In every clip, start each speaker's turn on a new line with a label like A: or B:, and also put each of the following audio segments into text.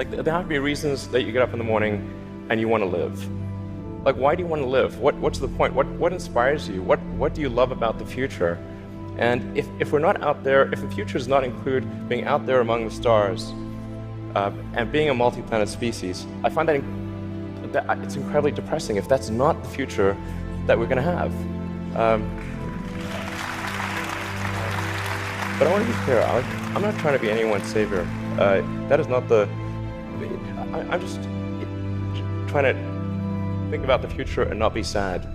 A: Like, there have to be reasons that you get up in the morning and you want to live. Like, why do you want to live? What's the point? What inspires you? What do you love about the future? And if we're not out there, if the future does not include being out there among the stars and being a multi-planet species, I find that it's incredibly depressing if that's not the future that we're going to have. But I want to be clear, I'm not trying to be anyone's savior. That is not the... I'm just trying to think about the future and not be sad.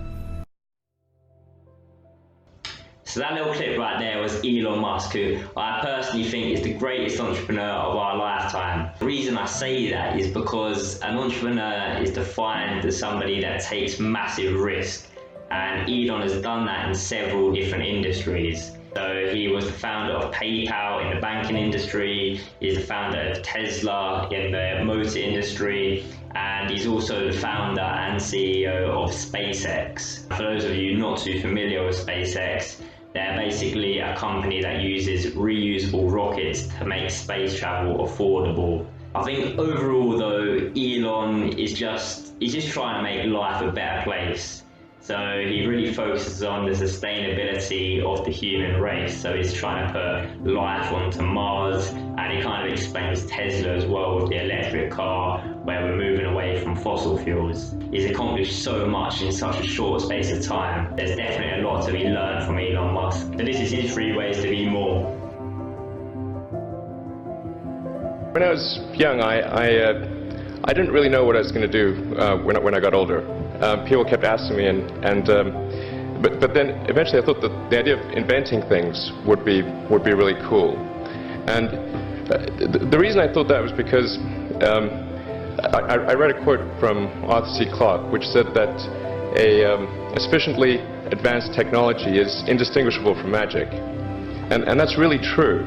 B: So that little clip right there was Elon Musk, who I personally think is the greatest entrepreneur of our lifetime. The reason I say that is because an entrepreneur is defined as somebody that takes massive risk, and Elon has done that in several different industries. So he was the founder of PayPal in the banking industry, he's the founder of Tesla in the motor industry, and he's also the founder and CEO of SpaceX. For those of you not too familiar with SpaceX, they're basically a company that uses reusable rockets to make space travel affordable. I think overall though, Elon is he's just trying to make life a better place. So he really focuses on the sustainability of the human race. So he's trying to put life onto Mars, and he kind of explains Tesla as well with the electric car, where we're moving away from fossil fuels. He's accomplished so much in such a short space of time. There's definitely a lot to be learned from Elon Musk. So this is his 3 ways to be more.
A: When I was young, I didn't really know what I was going to do when I got older. People kept asking me, but then eventually I thought that the idea of inventing things would be really cool. And the reason I thought that was because I read a quote from Arthur C. Clarke, which said that a sufficiently advanced technology is indistinguishable from magic, and that's really true.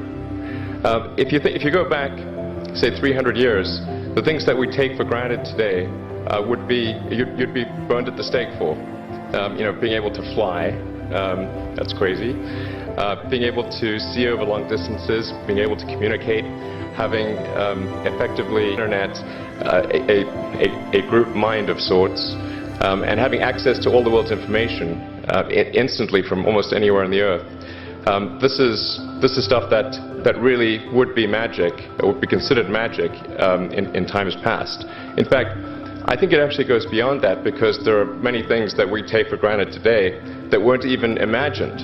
A: If you go back, say 300 years, the things that we take for granted today you'd be burned at the stake for. Being able to fly, that's crazy. Being able to see over long distances, being able to communicate, having effectively internet, a group mind of sorts, and having access to all the world's information instantly from almost anywhere on the earth. This is stuff that really would be magic, or would be considered magic in times past. In fact, I think it actually goes beyond that, because there are many things that we take for granted today that weren't even imagined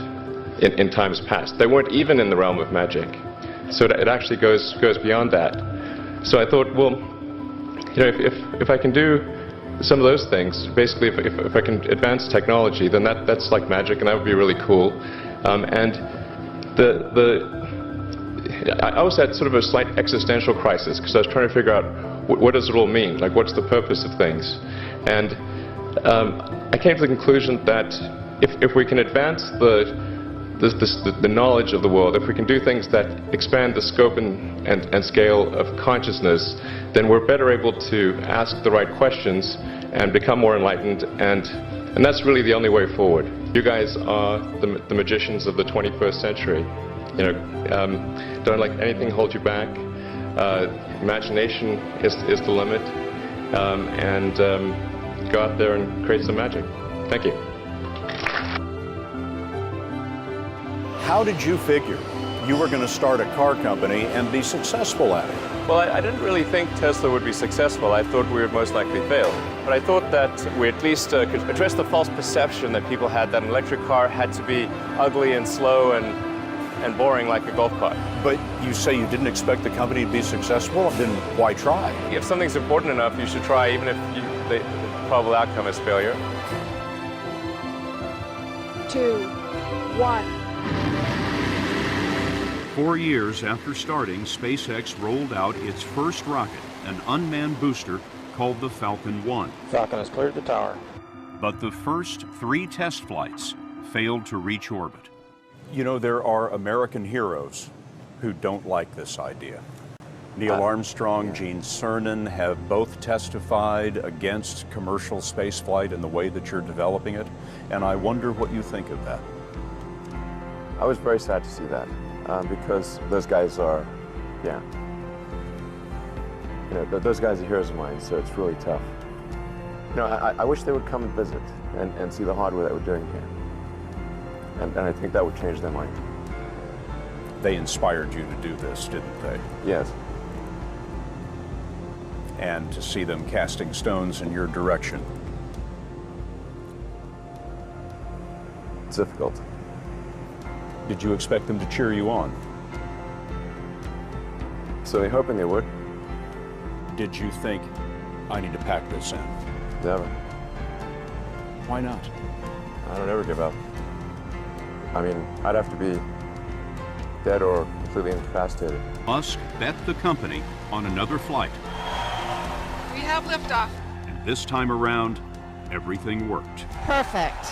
A: in times past. They weren't even in the realm of magic. So it actually goes beyond that. So I thought, well, if I can do some of those things, basically if I can advance technology, then that's like magic, and that would be really cool. And I also had sort of a slight existential crisis, because I was trying to figure out what does it all mean? Like, what's the purpose of things? And I came to the conclusion that if we can advance the knowledge of the world, if we can do things that expand the scope and scale of consciousness, then we're better able to ask the right questions and become more enlightened, and that's really the only way forward. You guys are the magicians of the 21st century. Don't let anything hold you back. Imagination is the limit, and go out there and create some magic. Thank you.
C: How did you figure you were going to start a car company and be successful at it?
A: Well, I didn't really think Tesla would be successful. I thought we would most likely fail. But I thought that we at least could address the false perception that people had that an electric car had to be ugly and slow and boring like a golf cart.
C: But you say you didn't expect the company to be successful, then why try?
A: If something's important enough, you should try, even if the probable outcome is failure.
D: 2, 1.
E: 4 years after starting, SpaceX rolled out its first rocket, an unmanned booster called the Falcon 1.
A: Falcon has cleared the tower.
E: But the first 3 test flights failed to reach orbit.
C: You know, there are American heroes who don't like this idea. Neil Armstrong, Gene Cernan have both testified against commercial spaceflight and the way that you're developing it, and I wonder what you think of that.
F: I was very sad to see that, because those guys are, those guys are heroes of mine, so it's really tough. I wish they would come and visit and see the hardware that we're doing here. And I think that would change their mind.
C: They inspired you to do this, didn't they?
F: Yes.
C: And to see them casting stones in your direction.
F: It's difficult.
C: Did you expect them to cheer you on?
F: So they're hoping they would.
C: Did you think, I need to pack this in?
F: Never.
C: Why not?
F: I don't ever give up. I mean, I'd have to be dead or completely incapacitated.
E: Musk bet the company on another flight.
D: We have liftoff.
E: And this time around, everything worked.
D: Perfect.